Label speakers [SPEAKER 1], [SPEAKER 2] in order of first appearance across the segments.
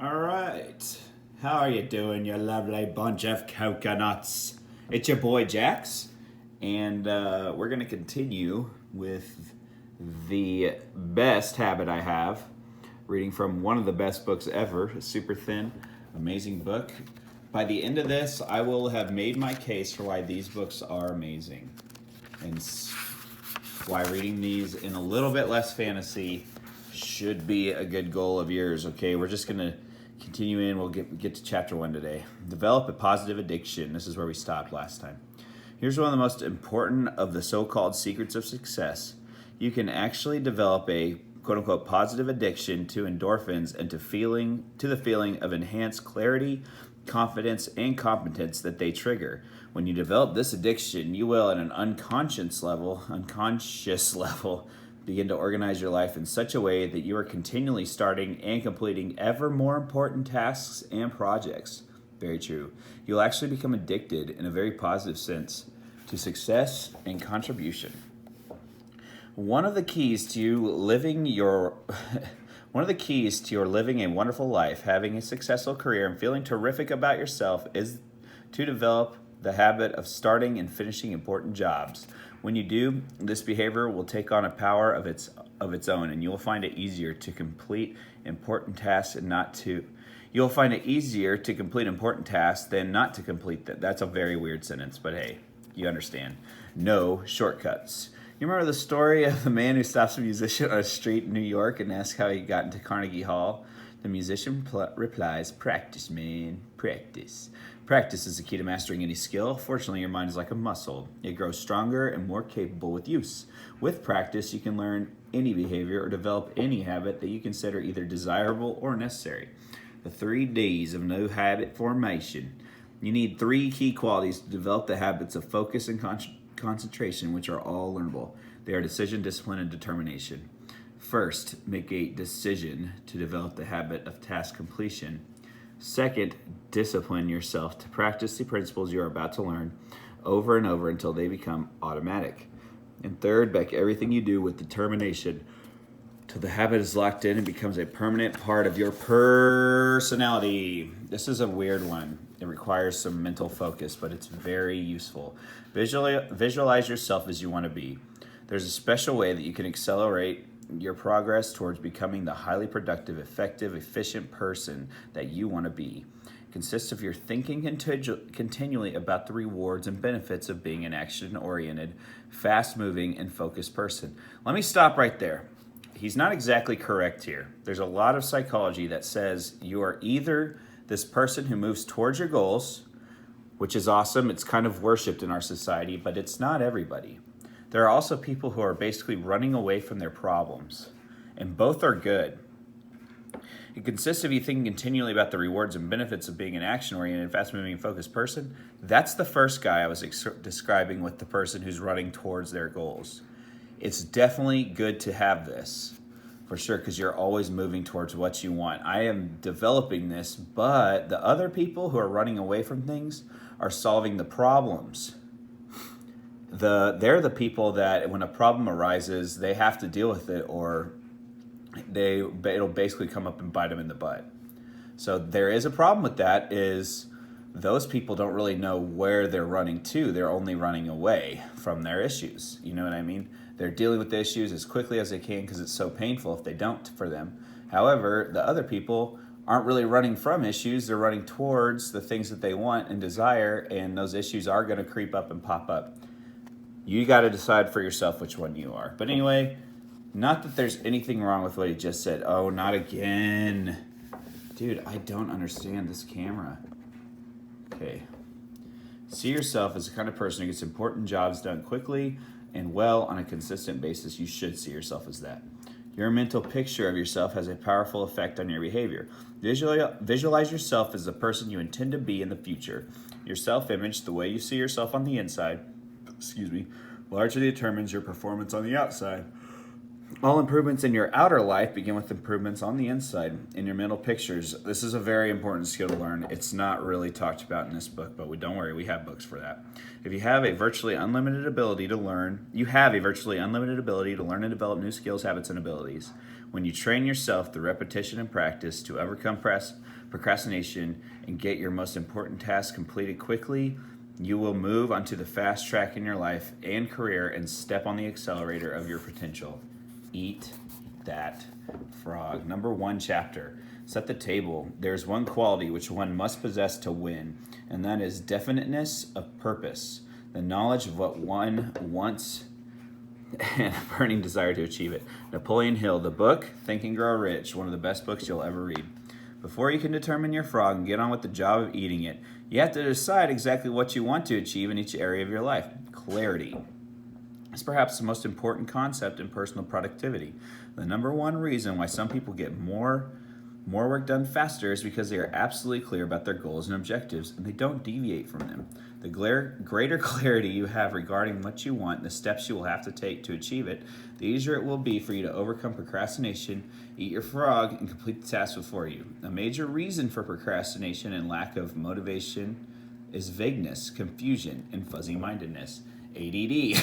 [SPEAKER 1] All right. How are you doing, you lovely bunch of coconuts? It's your boy Jax, and we're going to continue with the best habit I have, reading from one of the best books ever, a super thin, amazing book. By the end of this, I will have made my case for why these books are amazing and why reading these in a little bit less fantasy should be a good goal of yours. Okay, we're just going to continue in. We'll get to chapter 1 today. Develop a positive addiction. This is where we stopped last time. Here's one of the most important of the so-called secrets of success. You can actually develop a quote-unquote positive addiction to endorphins and to the feeling of enhanced clarity, confidence, and competence that they trigger. When you develop this addiction, you will, at an unconscious level, begin to organize your life in such a way that you are continually starting and completing ever more important tasks and projects. Very true. You'll actually become addicted in a very positive sense to success and contribution. One of the keys to living a wonderful life, having a successful career, and feeling terrific about yourself is to develop the habit of starting and finishing important jobs. When you do, this behavior will take on a power of its own, and you will find it easier to complete important tasks than not to complete them. That's a very weird sentence, but hey, you understand. No shortcuts. You remember the story of the man who stops a musician on a street in New York and asks how he got into Carnegie Hall? The musician replies, "Practice, man, practice." Practice is the key to mastering any skill. Fortunately, your mind is like a muscle. It grows stronger and more capable with use. With practice, you can learn any behavior or develop any habit that you consider either desirable or necessary. The 3 Ds of new habit formation. You need 3 key qualities to develop the habits of focus and concentration, which are all learnable. They are decision, discipline, and determination. First, make a decision to develop the habit of task completion. Second, discipline yourself to practice the principles you are about to learn over and over until they become automatic. And third, back everything you do with determination till the habit is locked in and becomes a permanent part of your personality. This is a weird one. It requires some mental focus, but it's very useful. Visualize yourself as you want to be. There's a special way that you can accelerate your progress towards becoming the highly productive, effective, efficient person that you want to be. It consists of your thinking continually about the rewards and benefits of being an action-oriented, fast-moving, and focused person. Let me stop right there. He's not exactly correct here. There's a lot of psychology that says you are either this person who moves towards your goals, which is awesome. It's kind of worshipped in our society, but it's not everybody. There are also people who are basically running away from their problems, and both are good. It consists of you thinking continually about the rewards and benefits of being an action-oriented, fast-moving, and focused person. That's the first guy I was describing with the person who's running towards their goals. It's definitely good to have this, for sure, because you're always moving towards what you want. I am developing this, but the other people who are running away from things are solving the problems. They're the people that when a problem arises, they have to deal with it, or it'll basically come up and bite them in the butt. So there is a problem with that, is those people don't really know where they're running to. They're only running away from their issues. You know what I mean? They're dealing with the issues as quickly as they can because it's so painful if they don't for them. However, the other people aren't really running from issues. They're running towards the things that they want and desire, and those issues are going to creep up and pop up. You got to decide for yourself which one you are. But anyway, not that there's anything wrong with what he just said. Oh, not again. Dude, I don't understand this camera. Okay. See yourself as the kind of person who gets important jobs done quickly and well on a consistent basis. You should see yourself as that. Your mental picture of yourself has a powerful effect on your behavior. Visualize yourself as the person you intend to be in the future. Your self-image, the way you see yourself on the inside, largely determines your performance on the outside. All improvements in your outer life begin with improvements on the inside in your mental pictures. This is a very important skill to learn. It's not really talked about in this book, but don't worry, we have books for that. If you have a virtually unlimited ability to learn, and develop new skills, habits, and abilities. When you train yourself through repetition and practice to overcome procrastination and get your most important tasks completed quickly, you will move onto the fast track in your life and career and step on the accelerator of your potential. Eat that frog. Number 1 chapter. Set the table. There's one quality which one must possess to win, and that is definiteness of purpose, the knowledge of what one wants and a burning desire to achieve it. Napoleon Hill, the book, Think and Grow Rich, one of the best books you'll ever read. Before you can determine your frog and get on with the job of eating it, you have to decide exactly what you want to achieve in each area of your life. Clarity is perhaps the most important concept in personal productivity. The number 1 reason why some people get more work done faster is because they are absolutely clear about their goals and objectives, and they don't deviate from them. The greater clarity you have regarding what you want and the steps you will have to take to achieve it, the easier it will be for you to overcome procrastination, eat your frog, and complete the task before you. A major reason for procrastination and lack of motivation is vagueness, confusion, and fuzzy-mindedness. ADD.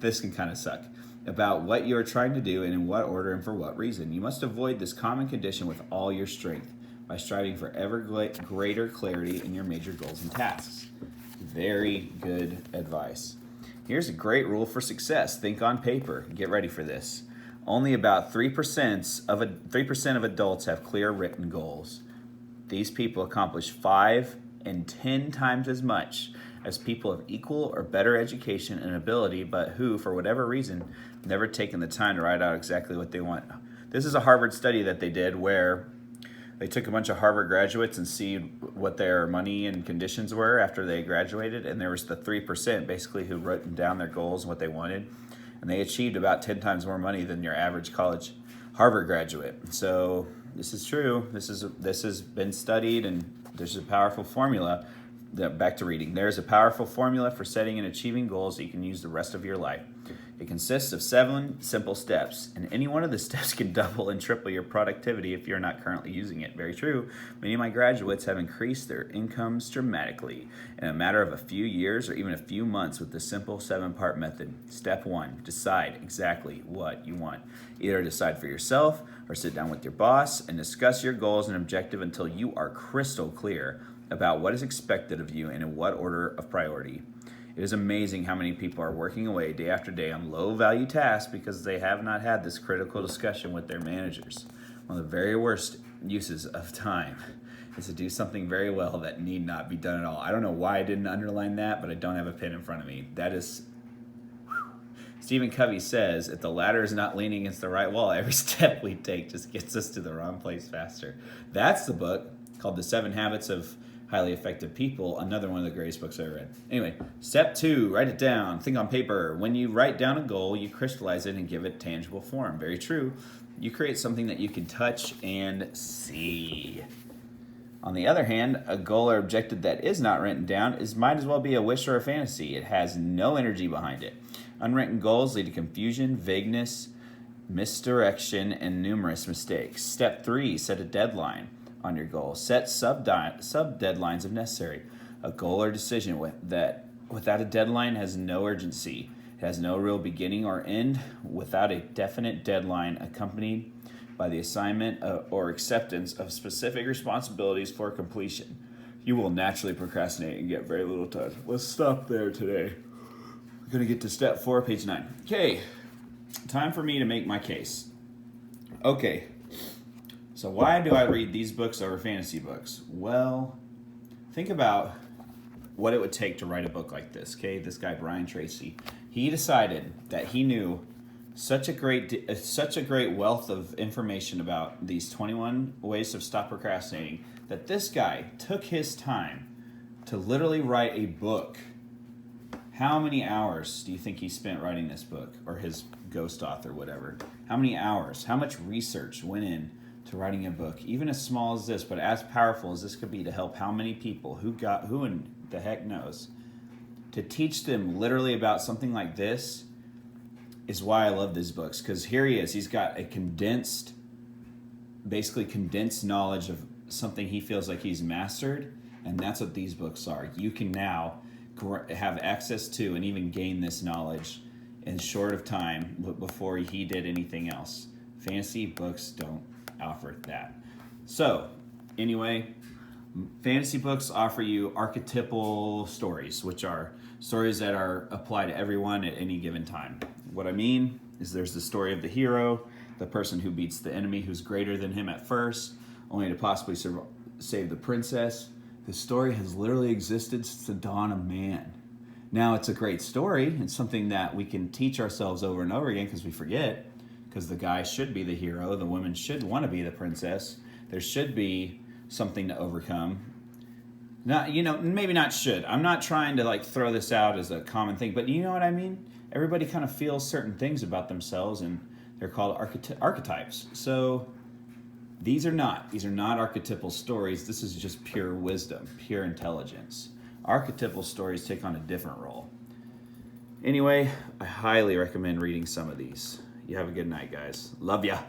[SPEAKER 1] This can kind of suck. About what you are trying to do and in what order and for what reason. You must avoid this common condition with all your strength by striving for ever greater clarity in your major goals and tasks. Very good advice. Here's a great rule for success. Think on paper. Get ready for this. Only about 3% of adults have clear written goals. These people accomplish 5 and 10 times as much as people of equal or better education and ability, but who, for whatever reason, never taken the time to write out exactly what they want. This is a Harvard study that they did where they took a bunch of Harvard graduates and see what their money and conditions were after they graduated, and there was the 3% basically who wrote down their goals and what they wanted, and they achieved about 10 times more money than your average college Harvard graduate. So this is true. This has been studied, and there's a powerful formula. Back to reading. There's a powerful formula for setting and achieving goals that you can use the rest of your life. It consists of 7 simple steps, and any one of the steps can double and triple your productivity if you're not currently using it. Very true. Many of my graduates have increased their incomes dramatically in a matter of a few years or even a few months with the simple 7-part method. Step 1, decide exactly what you want. Either decide for yourself or sit down with your boss and discuss your goals and objective until you are crystal clear about what is expected of you and in what order of priority. It is amazing how many people are working away day after day on low-value tasks because they have not had this critical discussion with their managers. One of the very worst uses of time is to do something very well that need not be done at all. I don't know why I didn't underline that, but I don't have a pen in front of me. That is... Stephen Covey says, if the ladder is not leaning against the right wall, every step we take just gets us to the wrong place faster. That's the book called The 7 Habits of Highly Effective People, another one of the greatest books I ever read. Anyway, step 2, write it down. Think on paper. When you write down a goal, you crystallize it and give it tangible form. Very true. You create something that you can touch and see. On the other hand, a goal or objective that is not written down might as well be a wish or a fantasy. It has no energy behind it. Unwritten goals lead to confusion, vagueness, misdirection, and numerous mistakes. Step 3, set a deadline on your goal. Set sub-deadlines if necessary. A goal or decision without a deadline has no urgency. It has no real beginning or end. Without a definite deadline accompanied by the assignment or acceptance of specific responsibilities for completion, you will naturally procrastinate and get very little done. Let's stop there today. We're going to get to step 4, page 9. Okay, time for me to make my case. Okay, so why do I read these books over fantasy books? Well, think about what it would take to write a book like this. Okay, this guy Brian Tracy, he decided that he knew such a great wealth of information about these 21 ways to stop procrastinating that this guy took his time to literally write a book. How many hours do you think he spent writing this book, or his ghost author, whatever? How many hours? How much research went in to writing a book, even as small as this, but as powerful as this could be to help how many people, who in the heck knows, to teach them literally about something like this is why I love these books. Because here he is, he's got a condensed knowledge of something he feels like he's mastered, and that's what these books are. You can now have access to and even gain this knowledge in short of time before he did anything else. Fantasy books don't offer that. So, anyway, fantasy books offer you archetypal stories, which are stories that are applied to everyone at any given time. What I mean is there's the story of the hero, the person who beats the enemy who's greater than him at first, only to possibly save the princess. This story has literally existed since the dawn of man. Now, it's a great story. It's something that we can teach ourselves over and over again because we forget, because the guy should be the hero, the woman should want to be the princess. There should be something to overcome. Not, maybe not should. I'm not trying to like throw this out as a common thing, but you know what I mean? Everybody kind of feels certain things about themselves, and they're called archetypes. So these are not archetypal stories. This is just pure wisdom, pure intelligence. Archetypal stories take on a different role. Anyway, I highly recommend reading some of these. You have a good night, guys. Love ya.